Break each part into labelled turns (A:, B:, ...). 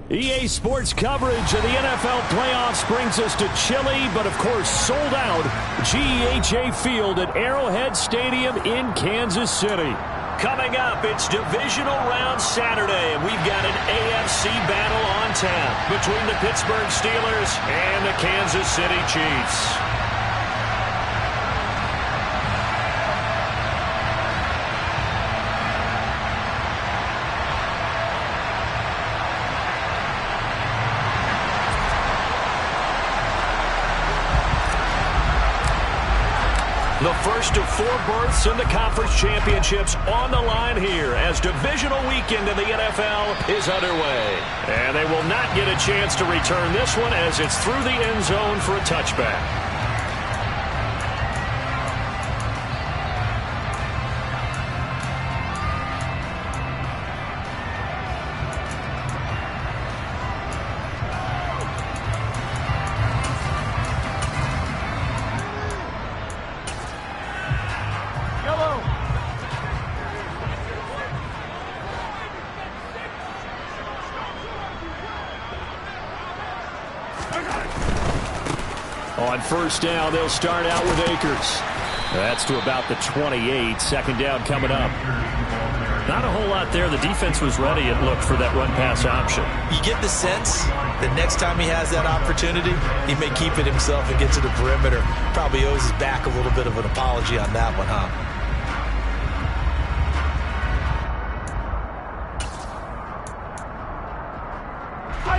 A: EA Sports coverage of the NFL playoffs brings us to chilly, but of course sold out GEHA Field at Arrowhead Stadium in Kansas City. Coming up, it's Divisional Round Saturday, and we've got an AFC battle on tap between the Pittsburgh Steelers and the Kansas City Chiefs. The first of 4 berths in the conference championships on the line here as divisional weekend in the NFL is underway. And they will not get a chance to return this one as it's through the end zone for a touchback. On first down, they'll start out with Akers. That's to about the 28. Second down coming up. Not a whole lot there. The defense was ready, it looked, for that run-pass option.
B: You get the sense that next time he has that opportunity, he may keep it himself and get to the perimeter. Probably owes his back a little bit of an apology on that one, huh?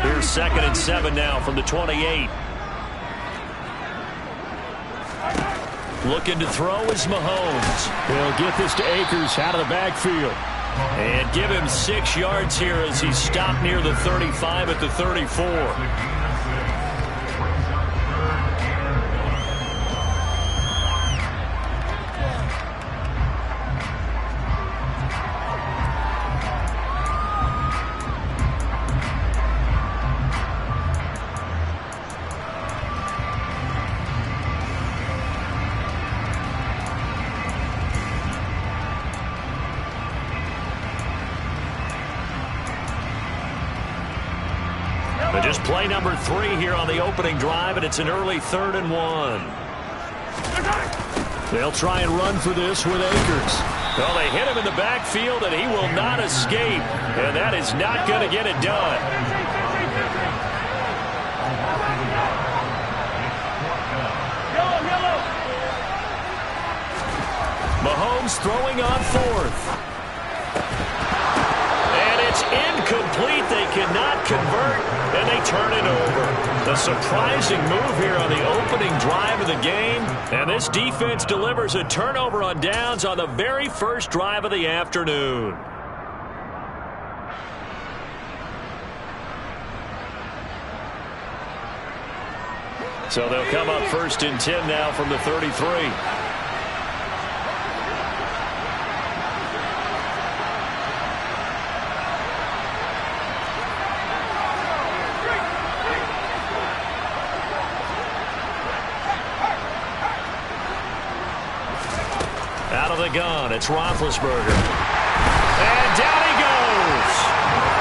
A: Here's 2nd and 7 now from the 28. Looking to throw is Mahomes. He'll get this to Akers out of the backfield. And give him 6 yards here as he's stopped near the 35 at the 34. But just play number 3 here on the opening drive, and it's an early 3rd and 1. They'll try and run for this with Akers. Well, they hit him in the backfield, and he will not escape. And that is not going to get it done. Mahomes throwing on 4th. Incomplete. They cannot convert, and they turn it over. The surprising move here on the opening drive of the game, and this defense delivers a turnover on downs on the very first drive of the afternoon. So they'll come up 1st and 10 now from the 33. Out of the gun, it's Roethlisberger. And down he goes.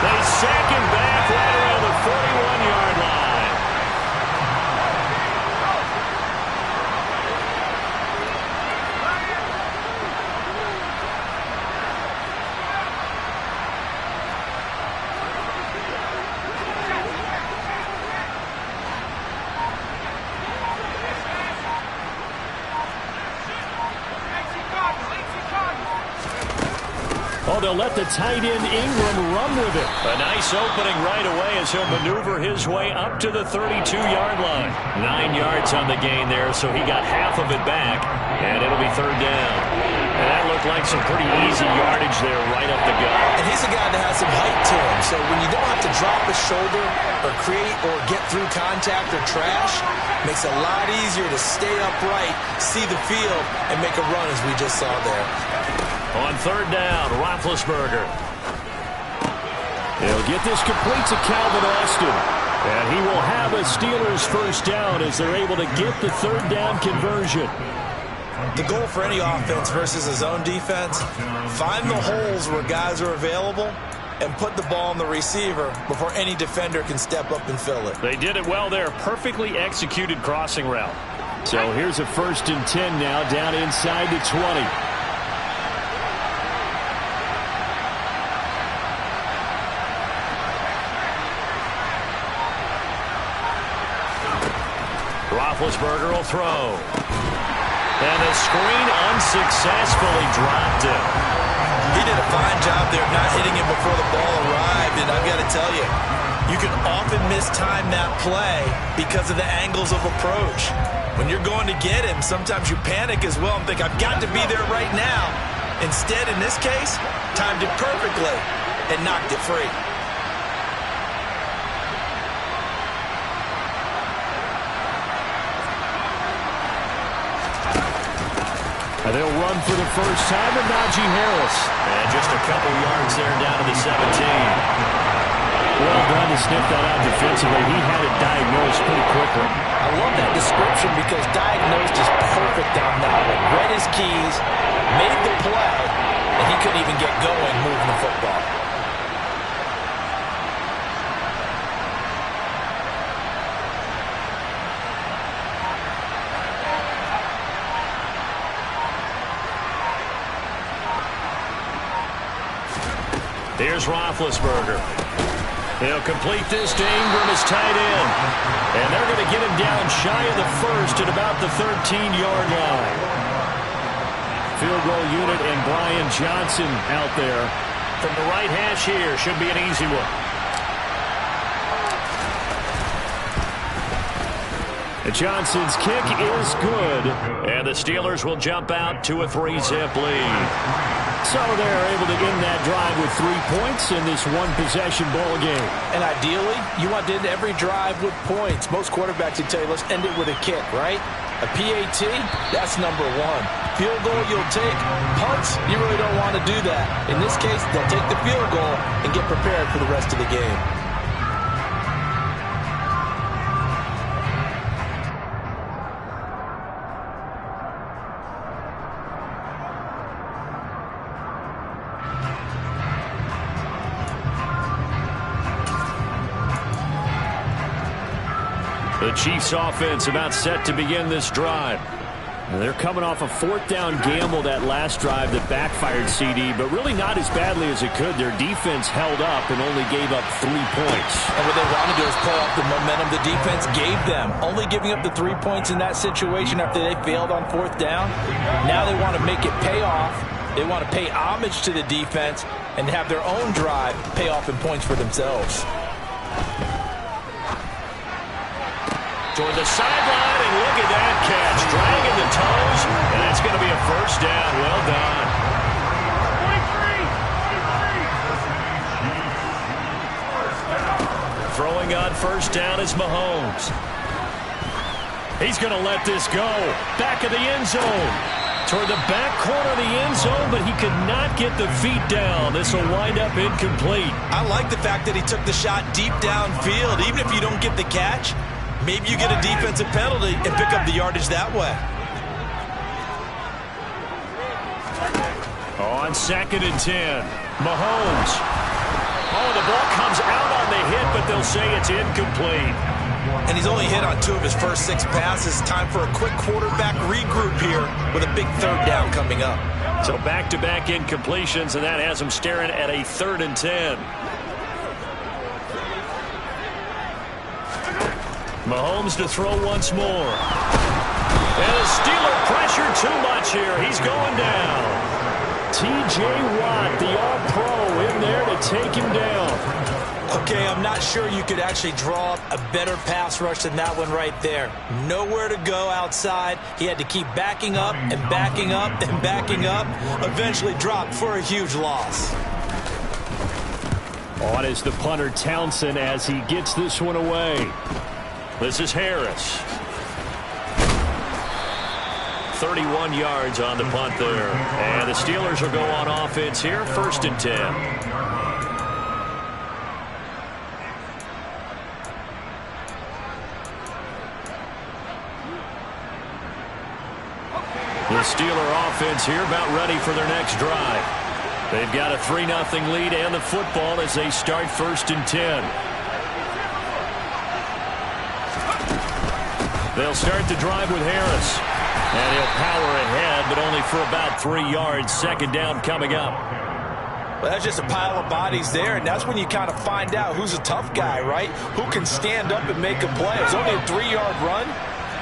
A: They sack him back right around the 41-yard line. Oh, they'll let the tight end Ingram run with it. A nice opening right away as he'll maneuver his way up to the 32-yard line. 9 yards on the gain there, so he got half of it back, and it'll be 3rd down. And that looked like some pretty easy yardage there right up the gut.
B: And he's a guy that has some height to him, so when you don't have to drop a shoulder or create or get through contact or trash, makes it a lot easier to stay upright, see the field, and make a run as we just saw there.
A: On 3rd down, Roethlisberger. He'll get this complete to Calvin Austin. And he will have a Steelers first down as they're able to get the 3rd down conversion.
B: The goal for any offense versus a zone defense, find the holes where guys are available and put the ball on the receiver before any defender can step up and fill it.
A: They did it well there. Perfectly executed crossing route. So here's a 1st and 10 now, down inside the 20. Roethlisberger will throw. And the screen unsuccessfully dropped it.
B: He did a fine job there of not hitting him before the ball arrived, and I've got to tell you, you can often mistime that play because of the angles of approach. When you're going to get him, sometimes you panic as well and think, I've got to be there right now. Instead, in this case, timed it perfectly and knocked it free.
A: And they'll run for the first time with Najee Harris. And just a couple yards there down to the 17. Well done to sniff that out defensively. He had it diagnosed pretty quickly.
B: I love that description because diagnosed is perfect on that one. Read his keys, made the play, and he couldn't even get going moving the football.
A: Here's Roethlisberger. He'll complete this to Ingram as tight end. And they're going to get him down shy of the first at about the 13-yard line. Field goal unit and Brian Johnson out there. From the right hash here, should be an easy one. And Johnson's kick is good. And the Steelers will jump out to a 3-zip lead. So they're able to end that drive with 3 points in this one-possession ball game.
B: And ideally, you want to end every drive with points. Most quarterbacks would tell you, let's end it with a kick, right? A PAT, that's number one. Field goal, you'll take. Punts, you really don't want to do that. In this case, they'll take the field goal and get prepared for the rest of the game.
A: The Chiefs offense about set to begin this drive. And they're coming off a 4th down gamble that last drive that backfired CD, but really not as badly as it could. Their defense held up and only gave up 3 points.
B: And what they wanted to do is pull off the momentum the defense gave them. Only giving up the 3 points in that situation after they failed on 4th down. Now they want to make it pay off. They want to pay homage to the defense and have their own drive pay off in points for themselves.
A: Toward the sideline, and look at that catch. Dragging the toes, and it's going to be a first down. Well done. 23. Throwing on first down is Mahomes. He's going to let this go. Back of the end zone. Toward the back corner of the end zone, but he could not get the feet down. This will wind up incomplete.
B: I like the fact that he took the shot deep downfield. Even if you don't get the catch, maybe you get a defensive penalty and pick up the yardage that way.
A: On 2nd and 10, Mahomes. Oh, the ball comes out on the hit, but they'll say it's incomplete.
B: And he's only hit on 2 of his first 6 passes. Time for a quick quarterback regroup here with a big 3rd down coming up.
A: So back-to-back incompletions, and that has him staring at a 3rd and 10. Mahomes to throw once more. And the Steeler pressure too much here. He's going down. T.J. Watt, the All-Pro, in there to take him down.
B: Okay, I'm not sure you could actually draw up a better pass rush than that one right there. Nowhere to go outside. He had to keep backing up and backing up and backing up. Eventually dropped for a huge loss.
A: On is the punter Townsend as he gets this one away. This is Harris. 31 yards on the punt there. And the Steelers will go on offense here, 1st and 10. The Steeler offense here about ready for their next drive. They've got a 3-0 lead and the football as they start 1st and 10. They'll start the drive with Harris. And he'll power ahead, but only for about 3 yards. 2nd down coming up.
B: Well, that's just a pile of bodies there, and that's when you kind of find out who's a tough guy, right? Who can stand up and make a play. It was only a 3-yard run,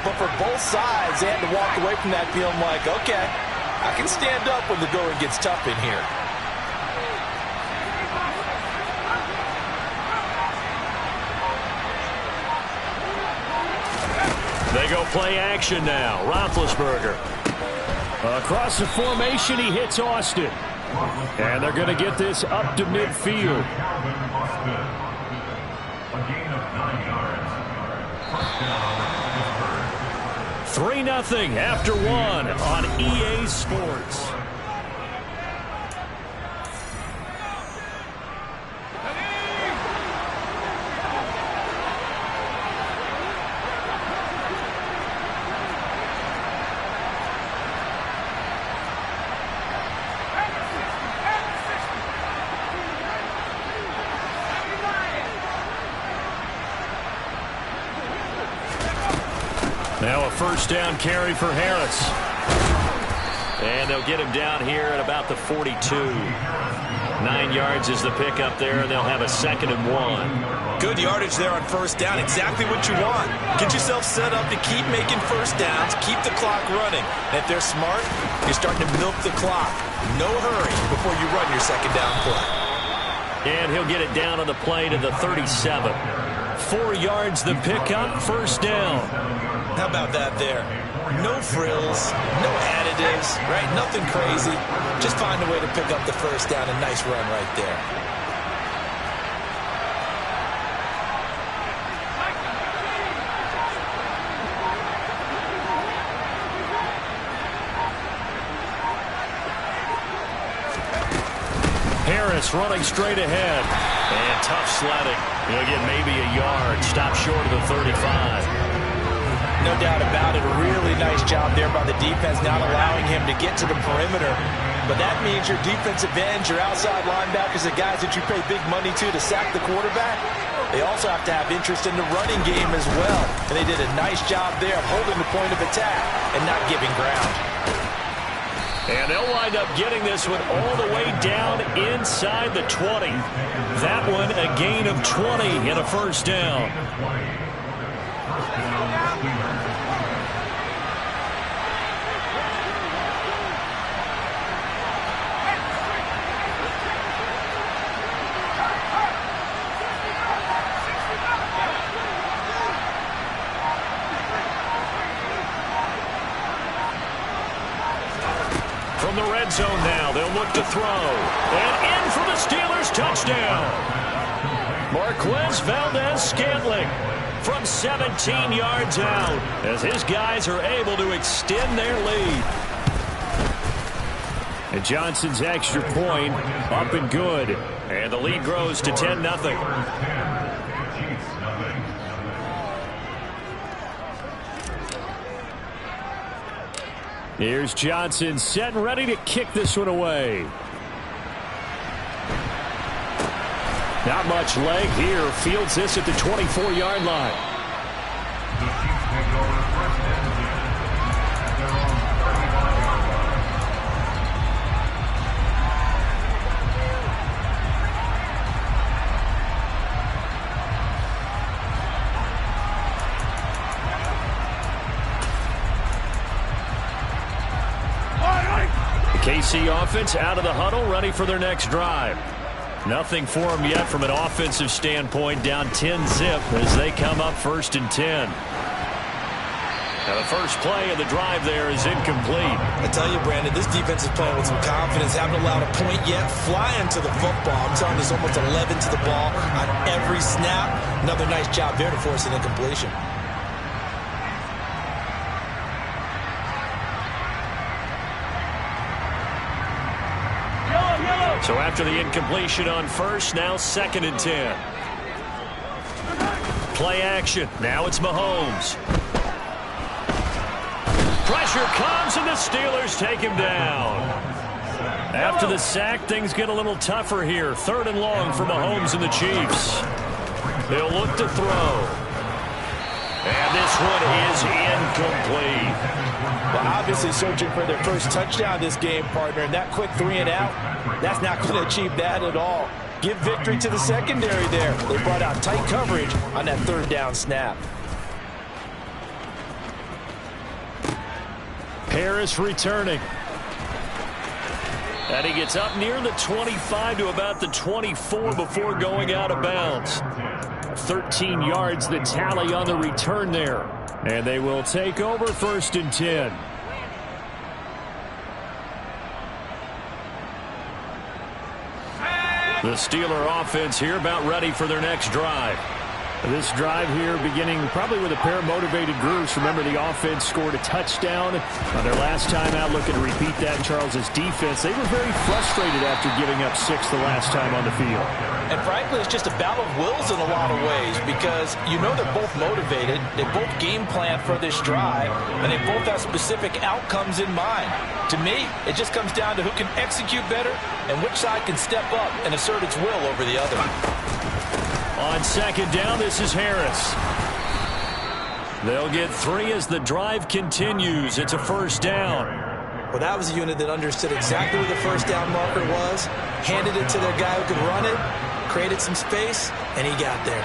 B: but for both sides, they had to walk away from that feeling like, okay, I can stand up when the going gets tough in here.
A: They go play action now. Roethlisberger. Across the formation, he hits Austin. And they're going to get this up to midfield. 3-0 after 1 on EA Sports. Now a 1st down carry for Harris. And they'll get him down here at about the 42. 9 yards is the pickup there, and they'll have a 2nd and 1.
B: Good yardage there on 1st down. Exactly what you want. Get yourself set up to keep making 1st downs, keep the clock running. And if they're smart, you're starting to milk the clock. No hurry before you run your 2nd down play.
A: And he'll get it down on the play to the 37. 4 yards the pickup, 1st down.
B: How about that there? No frills, no additives, right? Nothing crazy. Just find a way to pick up the 1st down. A nice run right there.
A: Harris running straight ahead. And tough sledding. He'll get maybe a yard. Stop short of the 35.
B: No doubt about it. A really nice job there by the defense, not allowing him to get to the perimeter. But that means your defensive ends, your outside linebackers, the guys that you pay big money to sack the quarterback, they also have to have interest in the running game as well. And they did a nice job there of holding the point of attack and not giving ground.
A: And they'll wind up getting this one all the way down inside the 20. That one a gain of 20 and a 1st down. From the red zone now, they'll look to throw. And in for the Steelers touchdown. Marquez Valdez-Scantling from 17 yards out as his guys are able to extend their lead. And Johnson's extra point up and good. And the lead grows to 10-0. Here's Johnson set and ready to kick this one away. Not much leg here. Fields this at the 24-yard line. KC offense out of the huddle, ready for their next drive. Nothing for them yet from an offensive standpoint, down 10-zip as they come up 1st and 10. Now the first play of the drive there is incomplete.
B: I tell you, Brandon, this defense is playing with some confidence. Haven't allowed a point yet. Flying to the football. I'm telling you, there's almost 11 to the ball on every snap. Another nice job there to force an incompletion.
A: So after the incompletion on 1st, now 2nd and 10. Play action. Now it's Mahomes. Pressure comes and the Steelers take him down. After the sack, things get a little tougher here. 3rd and long for Mahomes and the Chiefs. They'll look to throw. And this one is incomplete.
B: Well, obviously searching for their first touchdown this game, partner. And that quick 3 and out, that's not going to achieve that at all. Give victory to the secondary there. They brought out tight coverage on that 3rd down snap.
A: Harris returning. And he gets up near the 25 to about the 24 before going out of bounds. 13 yards the tally on the return there. And they will take over 1st and 10. The Steeler offense here about ready for their next drive. This drive here beginning probably with a pair of motivated groups. Remember, the offense scored a touchdown on their last time out. Looking to repeat that in Charles's defense. They were very frustrated after giving up 6 the last time on the field.
B: And frankly, it's just a battle of wills in a lot of ways because you know they're both motivated. They both game plan for this drive, and they both have specific outcomes in mind. To me, it just comes down to who can execute better and which side can step up and assert its will over the other.
A: On 2nd down, this is Harris. They'll get 3 as the drive continues. It's a 1st down.
B: Well, that was a unit that understood exactly where the 1st down marker was, handed it to their guy who could run it, created some space, and he got there.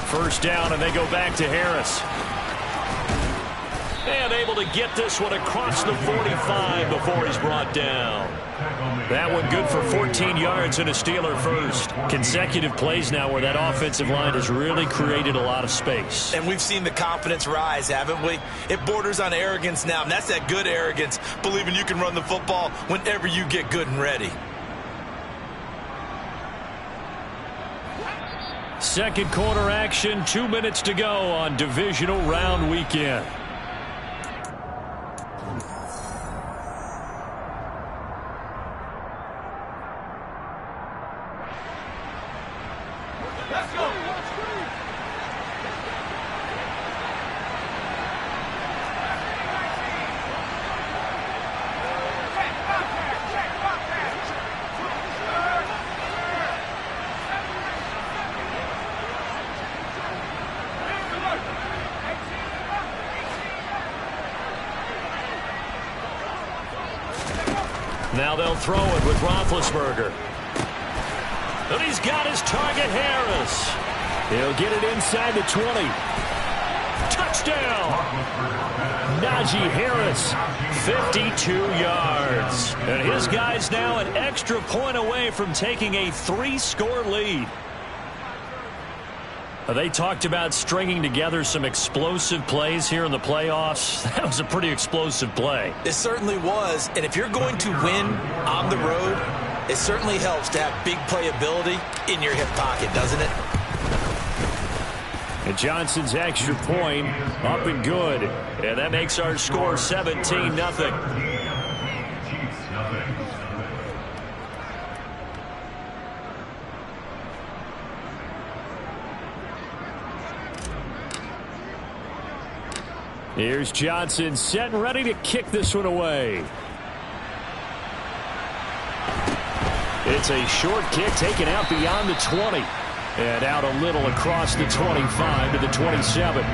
A: First down, and they go back to Harris. And able to get this one across the 45 before he's brought down. That one good for 14 yards and a Steeler first. Consecutive plays now where that offensive line has really created a lot of space.
B: And we've seen the confidence rise, haven't we? It borders on arrogance now, and that's that good arrogance, believing you can run the football whenever you get good and ready.
A: 2nd quarter action, 2 minutes to go on Divisional Round weekend.
B: Let's go.
A: Now they'll throw it with Roethlisberger. And he's got his target, Harris. He'll get it inside the 20. Touchdown! Najee Harris, 52 yards. And his guy's now an extra point away from taking a 3-score lead. They talked about stringing together some explosive plays here in the playoffs. That was a pretty explosive play.
B: It certainly was. And if you're going to win on the road, it certainly helps to have big playability in your hip pocket, doesn't it?
A: And Johnson's extra point up and good. And that makes our score 17-0. Here's Johnson set and ready to kick this one away. It's a short kick taken out beyond the 20. And out a little across the 25 to the 27.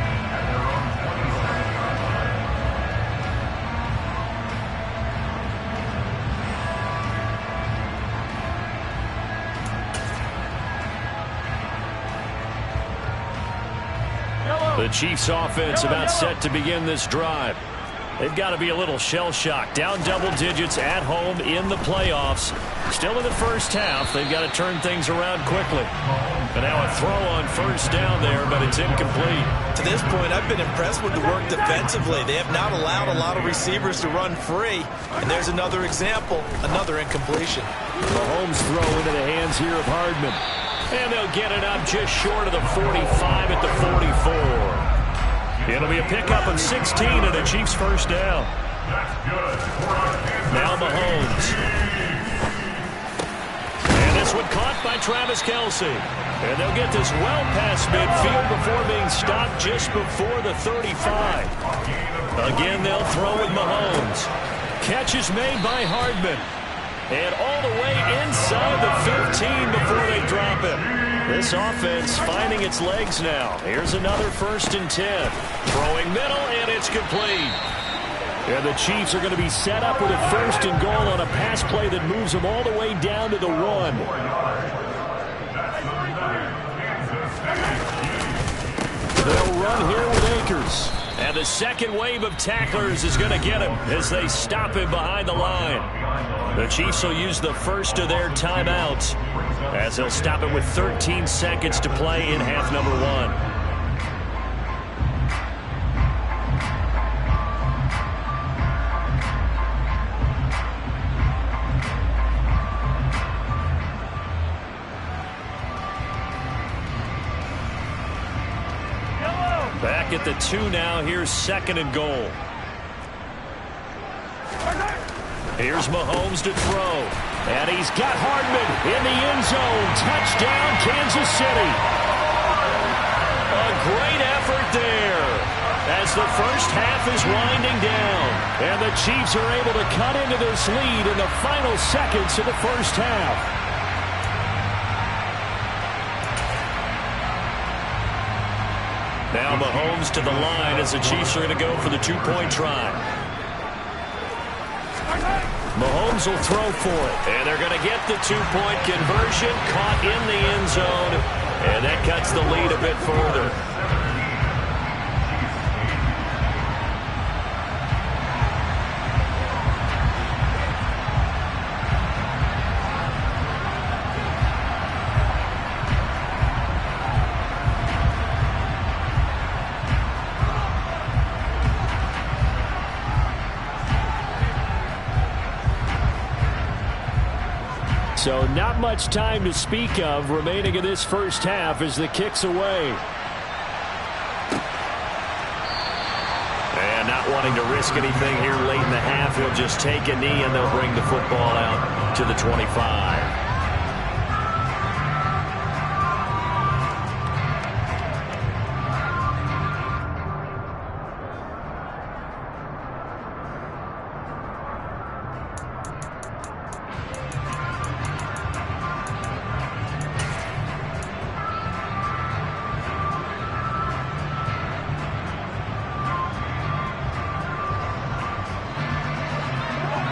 A: The Chiefs offense about set to begin this drive. They've got to be a little shell-shocked. Down double digits at home in the playoffs. Still in the first half. They've got to turn things around quickly. And now a throw on first down there, but it's incomplete.
B: To this point, I've been impressed with the work defensively. They have not allowed a lot of receivers to run free. And there's another example, another incompletion.
A: Mahomes throw into the hands here of Hardman. And they'll get it up just short of the 45 at the 44. It'll be a pickup of 16 and a Chiefs first down. Now Mahomes. And this This one caught by Travis Kelce. And they'll get this well past midfield before being stopped just before the 35. Again, they'll throw with Mahomes. Catch is made by Hardman. And all the way inside the 15 before they drop him. This offense finding its legs now. Here's another 1st and 10. Throwing middle, and it's complete. And the Chiefs are going to be set up with a 1st and goal on a pass play that moves them all the way down to the 1. They'll run here with Akers. And the second wave of tacklers is going to get him as they stop him behind the line. The Chiefs will use the first of their timeouts as they'll stop it with 13 seconds to play in half number 1. Back at the 2 now. Here's 2nd and goal. Here's Mahomes to throw. And he's got Hardman in the end zone. Touchdown, Kansas City. A great effort there as the first half is winding down. And the Chiefs are able to cut into this lead in the final seconds of the first half. Now Mahomes to the line as the Chiefs are going to go for the 2-point try. Mahomes will throw for it. And they're going to get the 2-point conversion. Caught in the end zone. And that cuts the lead a bit further. So not much time to speak of remaining in this first half as the kick's away. And not wanting to risk anything here late in the half, he'll just take a knee and they'll bring the football out to the 25.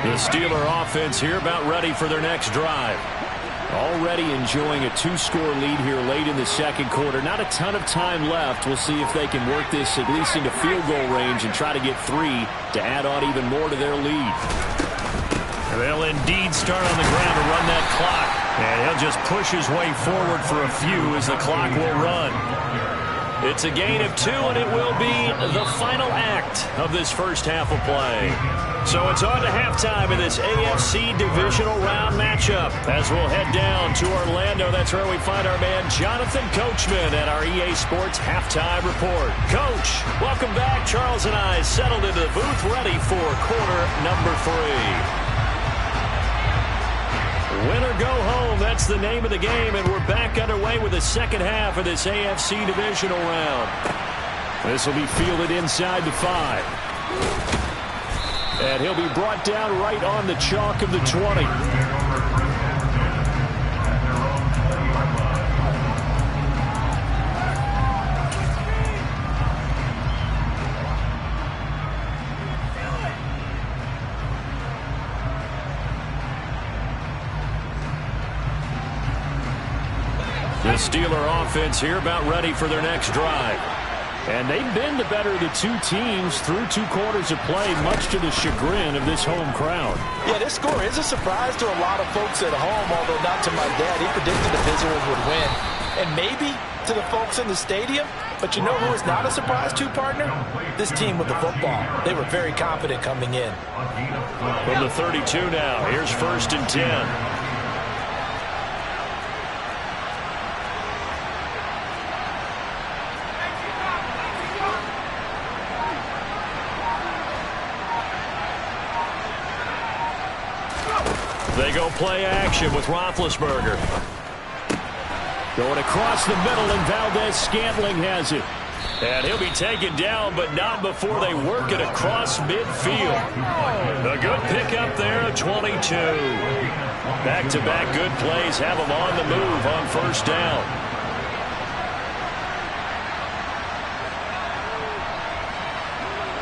A: The Steeler offense here about ready for their next drive. Already enjoying a 2-score lead here late in the second quarter. Not a ton of time left. We'll see if they can work this at least into field goal range and try to get 3 to add on even more to their lead. They'll indeed start on the ground to run that clock. And he'll just push his way forward for a few as the clock will run. It's a gain of 2, and it will be the final act of this first half of play. So it's on to halftime in this AFC Divisional Round matchup as we'll head down to Orlando. That's where we find our man Jonathan Coachman at our EA Sports Halftime Report. Coach, welcome back. Charles and I settled into the booth ready for quarter number 3. Win or go home, that's the name of the game, and we're back underway with the second half of this AFC Divisional Round. This will be fielded inside the 5. And he'll be brought down right on the chalk of the 20. The Steeler offense here about ready for their next drive. And they've been the better of the two teams through 2 quarters of play, much to the chagrin of this home crowd. Yeah, this score is a surprise to a lot of folks at home, although not to my dad. He predicted the visitors would win. And maybe to the folks in the stadium, but you know who is not a surprise to, partner? This team with the football. They were very confident coming in. From the 32 now, here's 1st and 10. They go play action with Roethlisberger. Going across the middle, and Valdez-Scantling has it. And he'll be taken down, but not before they work it across midfield. A good pickup there at 22. Back-to-back good plays have him on the move on first down.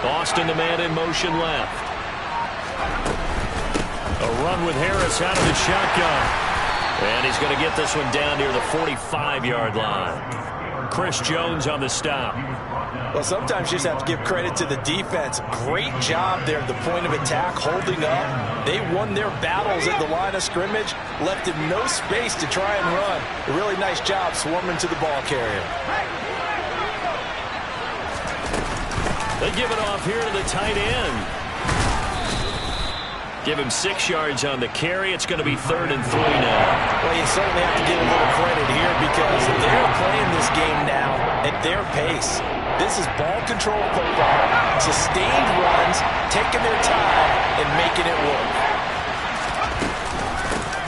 A: Austin, the man in motion left. A run with Harris out of the shotgun. And he's going to get this one down near the 45-yard line. Chris Jones on the stop.
B: Well, sometimes you just have to give credit to the defense. Great job there at the point of attack, holding up. They won their battles at the line of scrimmage, left him no space to try and run. A really nice job swarming to the ball carrier.
A: They give it off here to the tight end. Give him 6 yards on the carry. It's going to be 3rd and 3 now.
B: Well, you certainly have to give a little credit here because they're playing this game now at their pace. This is ball control football, sustained runs, taking their time and making it work.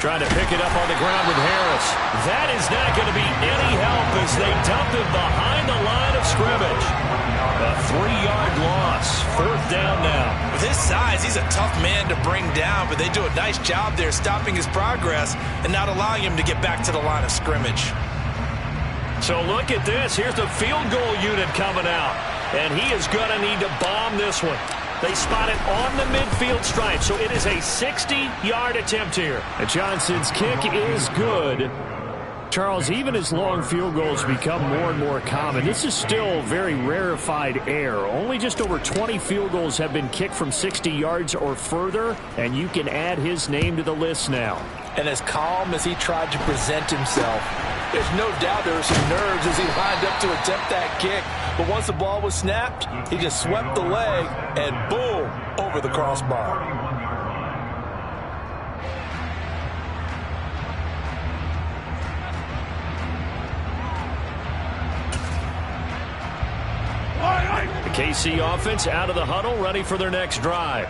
A: Trying to pick it up on the ground with Harris. That is not going to be any help as they dump him behind the line of scrimmage. A 3-yard loss. 4th down now.
B: With his size, he's a tough man to bring down, but they do a nice job there stopping his progress and not allowing him to get back to the line of scrimmage.
A: So look at this. Here's the field goal unit coming out. And he is going to need to bomb this one. They spot it on the midfield stripe, so it is a 60-yard attempt here. And Johnson's kick is good. Charles, even as long field goals become more and more common, this is still very rarefied air. Only just over 20 field goals have been kicked from 60 yards or further, and you can add his name to the list now.
B: And as calm as he tried to present himself, there's no doubt there were some nerves as he lined up to attempt that kick. But once the ball was snapped, he just swept the leg and boom, over the crossbar.
A: The KC offense out of the huddle, ready for their next drive.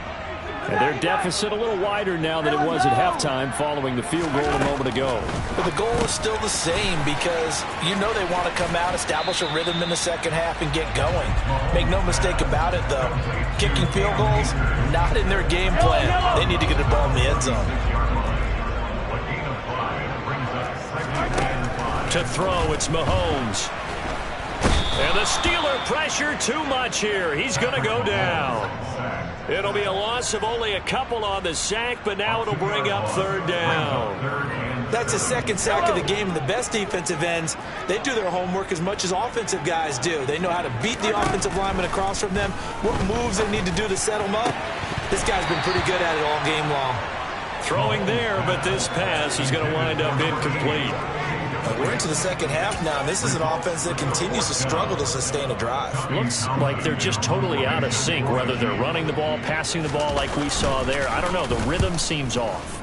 A: And their deficit a little wider now than it was at halftime following the field goal a moment ago.
B: But the goal is still the same because you know they want to come out, establish a rhythm in the second half, and get going. Make no mistake about it, though. Kicking field goals, not in their game plan. They need to get the ball in the end zone.
A: To throw, it's Mahomes. And the Steeler pressure too much here. He's going to go down. It'll be a loss of only a couple on the sack, but now it'll bring up 3rd down.
B: That's the 2nd sack of the game. And the best defensive ends, they do their homework as much as offensive guys do. They know how to beat the offensive lineman across from them, what moves they need to do to set them up. This guy's been pretty good at it all game long.
A: Throwing there, but this pass is going to wind up incomplete.
B: We're into the second half now. This is an offense that continues to struggle to sustain a drive.
A: Looks like they're just totally out of sync, whether they're running the ball, passing the ball like we saw there. I don't know. The rhythm seems off.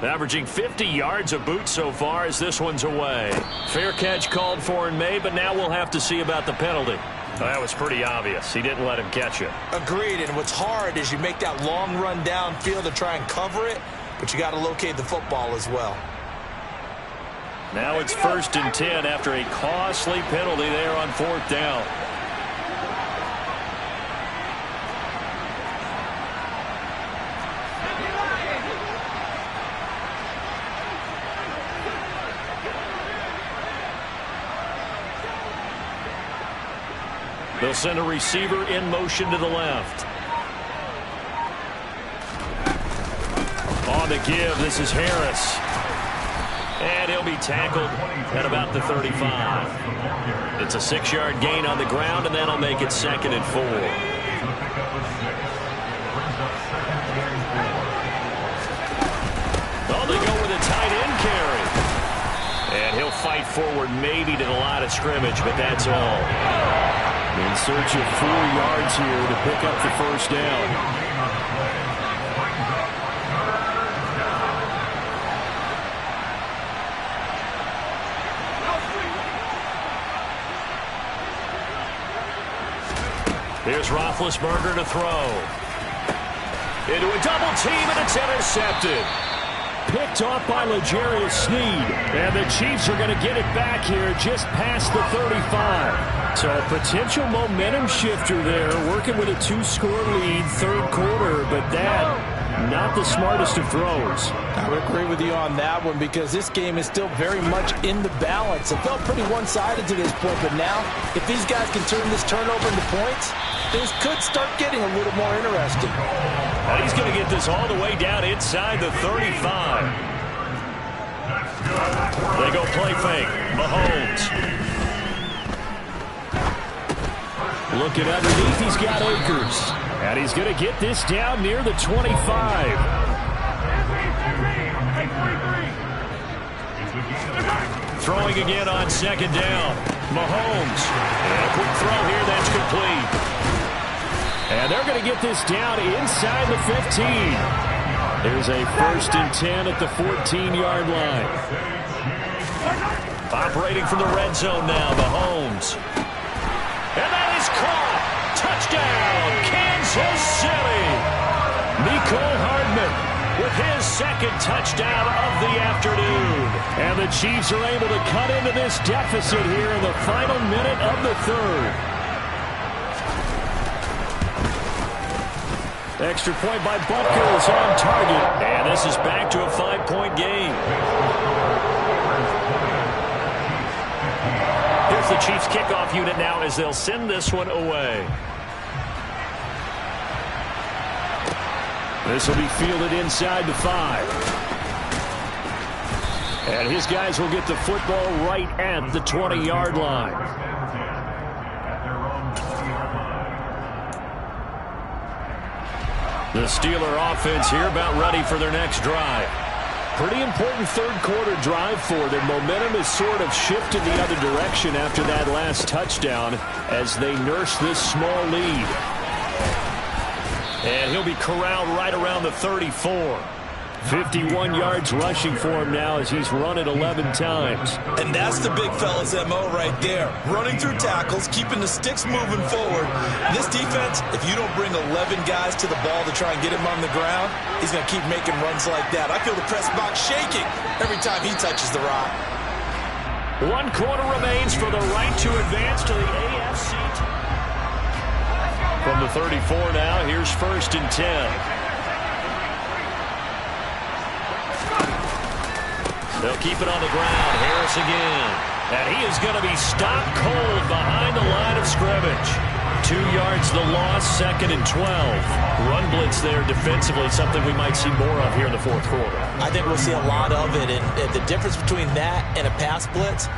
A: Averaging 50 yards a boot so far as this one's away. Fair catch called for and made, but now we'll have to see about the penalty. That was pretty obvious. He didn't let him catch it.
B: Agreed, and what's hard is you make that long run downfield to try and cover it, but you got to locate the football as well.
A: Now it's 1st and 10 after a costly penalty there on 4th down. They'll send a receiver in motion to the left. On the give, this is Harris. And he'll be tackled at about the 35. It's a 6-yard gain on the ground, and that'll make it 2nd and 4. Oh, they go with a tight end carry. And he'll fight forward maybe to the line of scrimmage, but that's all. In search of 4 yards here to pick up the 1st down. Here's Roethlisberger to throw. Into a double team, and it's intercepted. picked off by L'Jarius Sneed. And the Chiefs are going to get it back here just past the 35. So a potential momentum shifter there, working with a 2-score lead, third quarter, but that not the smartest of throws.
C: I would agree with you on that one because this game is still very much in the balance. It felt pretty one-sided to this point, but now if these guys can turn this turnover into points, things could start getting a little more interesting.
A: And he's going to get this all the way down inside the 35. They go play fake. Mahomes. Looking underneath, he's got Akers. And he's going to get this down near the 25. Throwing again on second down. Mahomes. And a quick throw here, that's complete. And they're going to get this down inside the 15. There's a 1st and 10 at the 14-yard line. Operating from the red zone now, Mahomes. And that is caught. Touchdown, Kansas City. Mecole Hardman with his second touchdown of the afternoon. And the Chiefs are able to cut into this deficit here in the final minute of the third. Extra point by Butker is on target. And this is back to a 5-point game. Here's the Chiefs kickoff unit now as they'll send this one away. This will be fielded inside the 5. And his guys will get the football right at the 20-yard line. The Steeler offense here about ready for their next drive. Pretty important third quarter drive for them. Momentum has sort of shifted the other direction after that last touchdown as they nurse this small lead. And he'll be corralled right around the 34. 51 yards rushing for him now as he's run it 11 times.
B: And that's the big fella's MO right there. Running through tackles, keeping the sticks moving forward. This defense, if you don't bring 11 guys to the ball to try and get him on the ground, he's going to keep making runs like that. I feel the press box shaking every time he touches the rock.
A: 1 quarter remains for the right to advance to the AFC. From the 34 now, here's 1st and 10. They'll keep it on the ground. Harris again. And he is going to be stopped cold behind the line of scrimmage. 2 yards the loss, 2nd and 12. Run blitz there defensively, something we might see more of here in the fourth quarter.
B: I think we'll see a lot of it. And the difference between that and a pass blitz,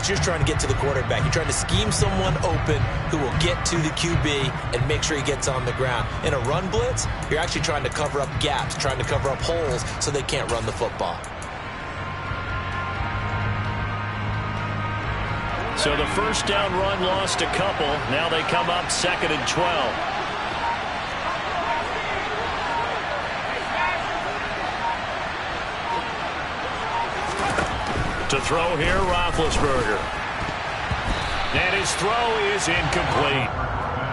B: you're trying to get to the quarterback. You're trying to scheme someone open who will get to the QB and make sure he gets on the ground. In a run blitz, you're actually trying to cover up gaps, trying to cover up holes so they can't run the football.
A: So the first down run lost a couple. Now they come up 2nd and 12. To throw here, Roethlisberger. And his throw is incomplete.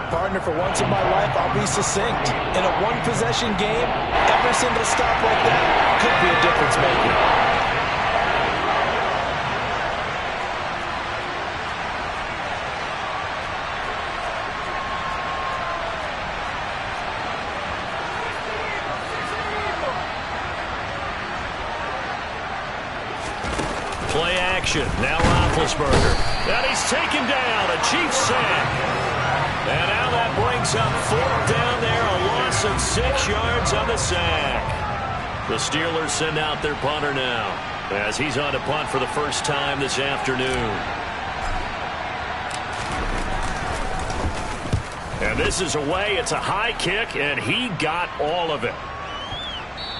C: Partner, for once in my life, I'll be succinct. In a one-possession game, every single stop like that could be a difference maker.
A: Play action. Now Roethlisberger. And he's taken down. A Chiefs sack. And now that brings up 4th down there. A loss of 6 yards on the sack. The Steelers send out their punter now as he's on to punt for the first time this afternoon. And this is away. It's a high kick, and he got all of it.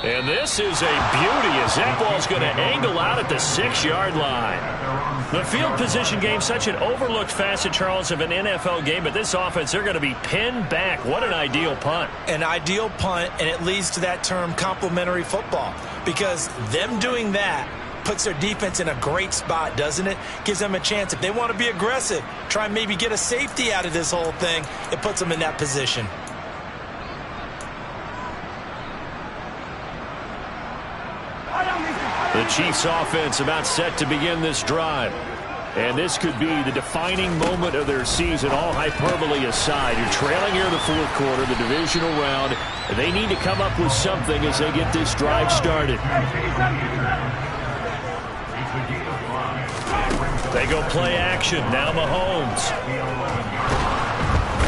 A: And this is a beauty as that ball's going to angle out at the 6-yard line. The field position game, such an overlooked facet, Charles, of an NFL game, but this offense, they're going to be pinned back. What an ideal punt.
B: An ideal punt, and it leads to that term complementary football, because them doing that puts their defense in a great spot, doesn't it? Gives them a chance. If they want to be aggressive, try and maybe get a safety out of this whole thing, it puts them in that position.
A: The Chiefs offense about set to begin this drive. And this could be the defining moment of their season, all hyperbole aside. You're trailing here in the fourth quarter, the divisional round. They need to come up with something as they get this drive started. They go play action. Now Mahomes.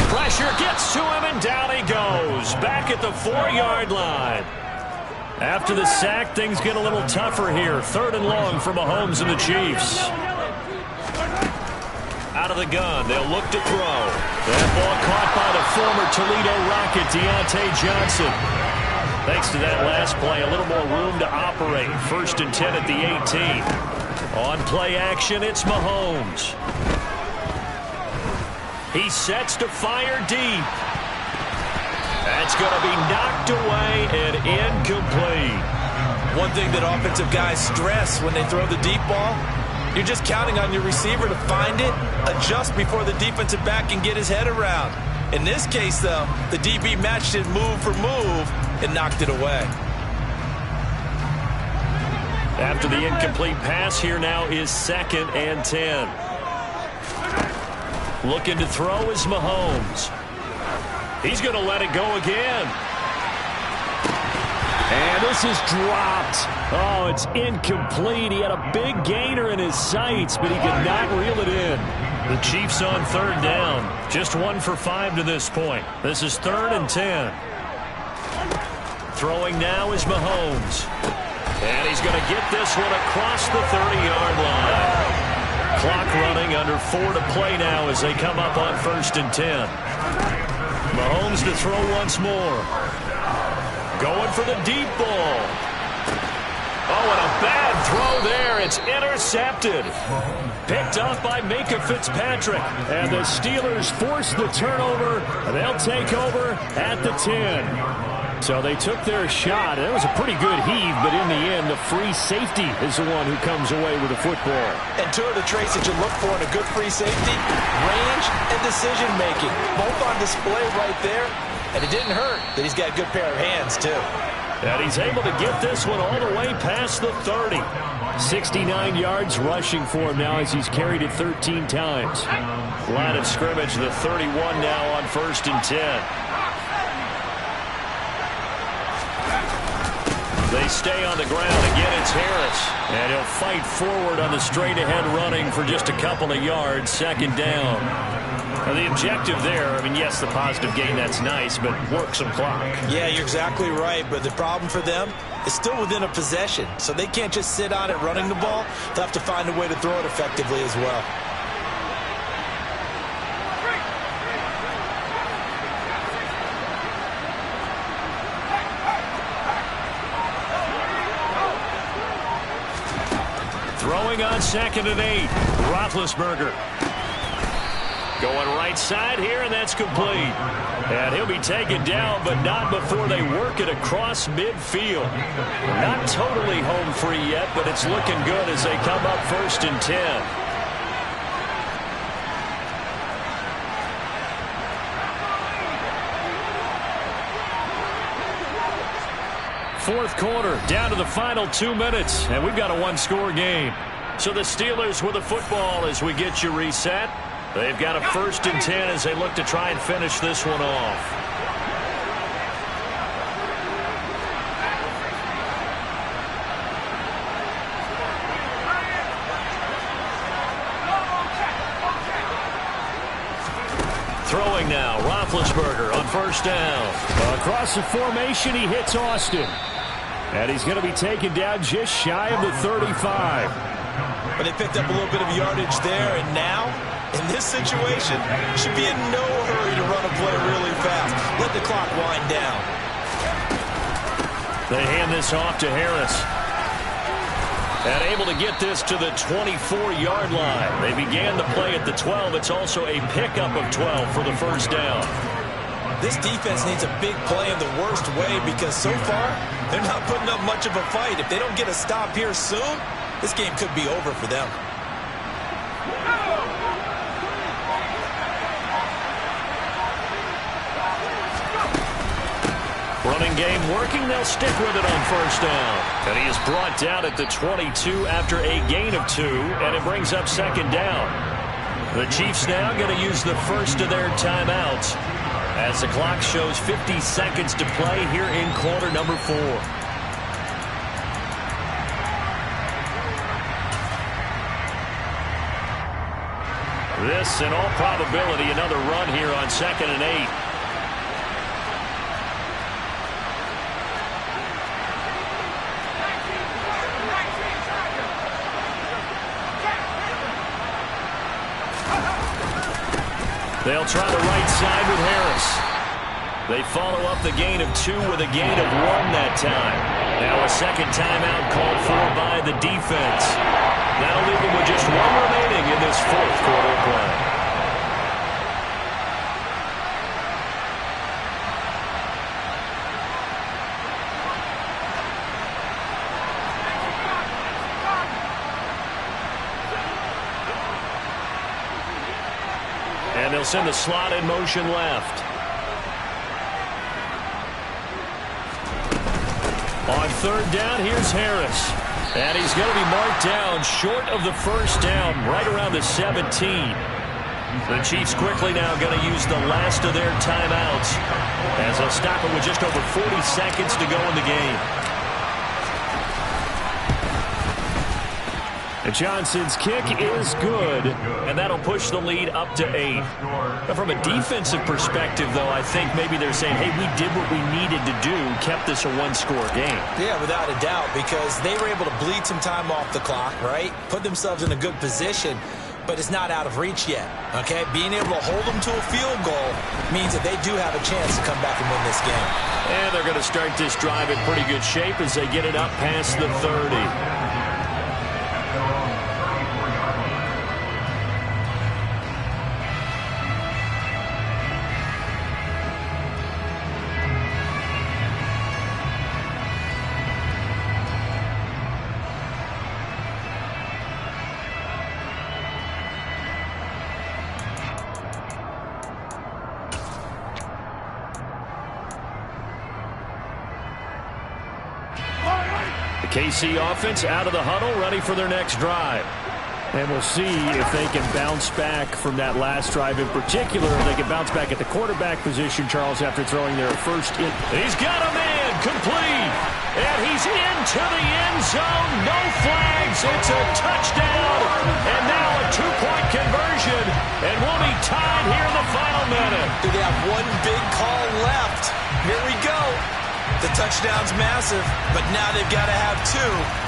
A: Pressure gets to him, and down he goes. Back at the 4-yard line. After the sack, things get a little tougher here. 3rd and long for Mahomes and the Chiefs. Out of the gun, they'll look to throw. That ball caught by the former Toledo Rocket, Deontay Johnson. Thanks to that last play, a little more room to operate. 1st and 10 at the 18. On play action, it's Mahomes. He sets to fire deep. That's going to be knocked away and incomplete.
C: One thing that offensive guys stress when they throw the deep ball, you're just counting on your receiver to find it, adjust before the defensive back can get his head around. In this case, though, the DB matched it move for move and knocked it away.
A: After the incomplete pass, here now is 2nd and 10. Looking to throw is Mahomes. He's going to let it go again. And this is dropped. Oh, it's incomplete. He had a big gainer in his sights, but he could not reel it in. The Chiefs on 3rd down. Just 1 for 5 to this point. This is 3rd and 10. Throwing now is Mahomes. And he's going to get this one across the 30-yard line. Clock running, under 4 to play now as they come up on 1st and 10. Mahomes to throw once more. Going for the deep ball. Oh, and a bad throw there. It's intercepted. Picked off by Micah Fitzpatrick. And the Steelers force the turnover. They'll take over at the 10. So they took their shot. It was a pretty good heave, but in the end, the free safety is the one who comes away with the football.
C: And 2 of the traits that you look for in a good free safety, range and decision-making. Both on display right there. And it didn't hurt that he's got a good pair of hands, too.
A: And he's able to get this one all the way past the 30. 69 yards rushing for him now as he's carried it 13 times. Line of scrimmage, the 31 now on 1st and 10. They stay on the ground. Again, it's Harris. And he'll fight forward on the straight-ahead running for just a couple of yards. 2nd down. Now, the objective there, I mean, yes, the positive gain, that's nice, but work some clock.
C: Yeah, you're exactly right, but the problem for them is still within a possession, so they can't just sit on it running the ball. They'll have to find a way to throw it effectively as well.
A: Throwing on 2nd and 8, Roethlisberger. Going right side here, and that's complete. And he'll be taken down, but not before they work it across midfield. Not totally home free yet, but it's looking good as they come up 1st and 10. Fourth quarter, down to the final 2 minutes, and we've got a 1-score game. So the Steelers with the football as we get you reset. They've got a 1st and 10 as they look to try and finish this one off. Throwing now, Roethlisberger on 1st down. Across the formation, he hits Austin. And he's going to be taken down just shy of the 35.
C: But they picked up a little bit of yardage there, and now, in this situation, should be in no hurry to run a play really fast. Let the clock wind down.
A: They hand this off to Harris. And able to get this to the 24-yard line. They began the play at the 12. It's also a pickup of 12 for the 1st down.
C: This defense needs a big play in the worst way because so far, they're not putting up much of a fight. If they don't get a stop here soon, this game could be over for them.
A: From Running game working. They'll stick with it on first down. And he is brought down at the 22 after a gain of 2, and it brings up second down. The Chiefs now going to use the first of their timeouts as the clock shows 50 seconds to play here in quarter number 4. This, in all probability, another run here on 2nd and 8. They'll try the right side with Harris. They follow up the gain of 2 with a gain of 1 that time. Now a second timeout called for by the defense. That'll leave them with just 1 remaining in this 4th quarter play. And they'll send the slot in motion left. On 3rd down, here's Harris. And he's going to be marked down short of the first down, right around the 17. The Chiefs quickly now going to use the last of their timeouts as they'll stop it with just over 40 seconds to go in the game. And Johnson's kick is good, and that'll push the lead up to 8. But from a defensive perspective, though, I think maybe they're saying, hey, we did what we needed to do, kept this a 1-score game.
B: Yeah, without a doubt, because they were able to bleed some time off the clock, right? Put themselves in a good position, but it's not out of reach yet, okay? Being able to hold them to a field goal means that they do have a chance to come back and win this game.
A: And they're going to start this drive in pretty good shape as they get it up past the 30. KC offense out of the huddle, ready for their next drive. And we'll see if they can bounce back from that last drive in particular. If they can bounce back at the quarterback position, Charles, after throwing their first in. He's got a man, complete. And he's into the end zone. No flags. It's a touchdown. And now a 2-point conversion. And we'll be tied here in the final minute.
B: Do they have one big call left? Here we go. The touchdown's massive, but now they've got to have 2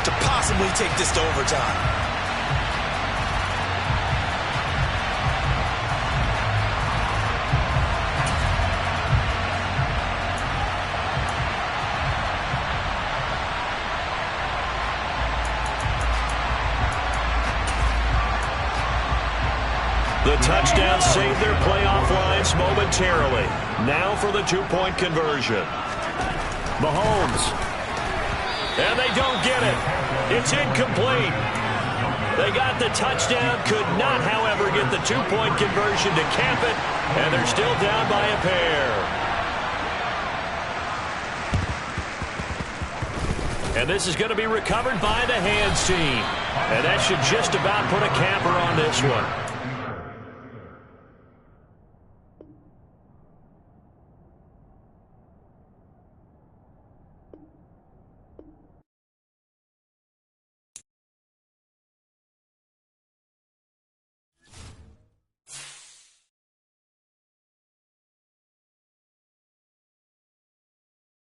B: to possibly take this to overtime.
A: The touchdown saved their playoff lines momentarily. Now for the 2-point conversion. Mahomes. And they don't get it. It's incomplete. They got the touchdown, could not, however, get the 2-point conversion to camp it, and they're still down by a pair. And this is going to be recovered by the hands team. And that should just about put a capper on this one.